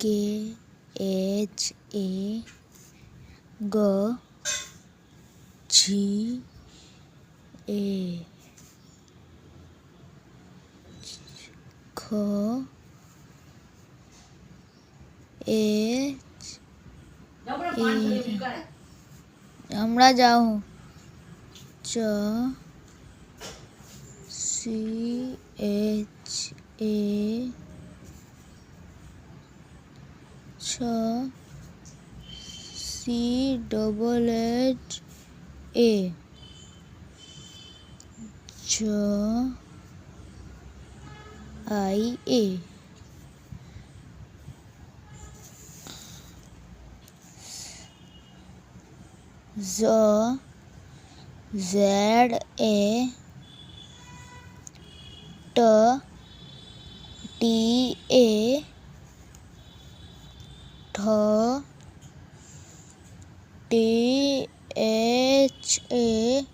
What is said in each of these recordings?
के H A ग जी ए ख एच हमણાં જાઉં ચ સી એચ એ છ સી ડબલ એચ એ જ આઈ એ Z Z A T T A ठ T H A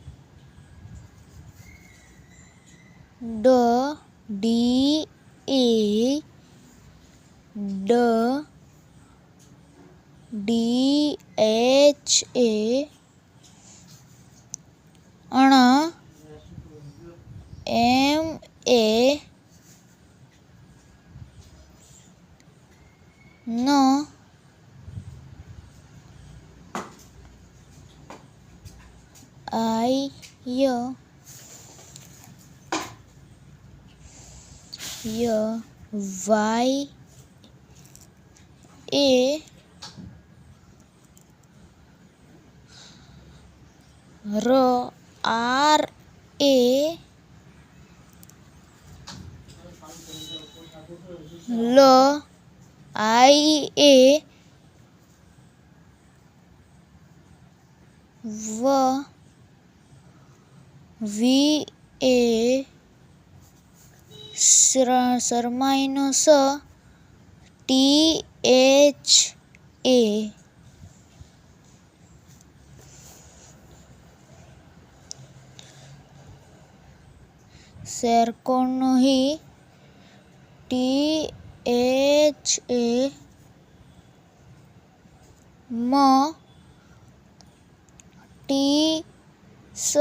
D D E D D H A अण M A न I य Y A R R A L I A V V A सरमाईनो स T H A शेरकोनो ही T H A म T स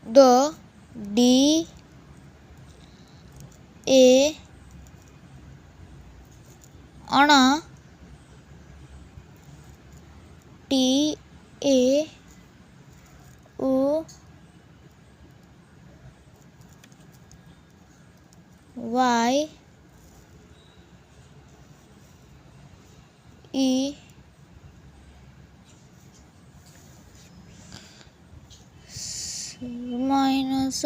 द D A अण T A U Y E minus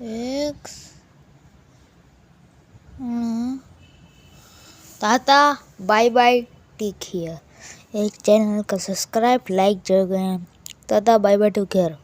x tata bye bye take care. एक channel का subscribe like जरूर करें। ताता बाय बाय टेक केयर।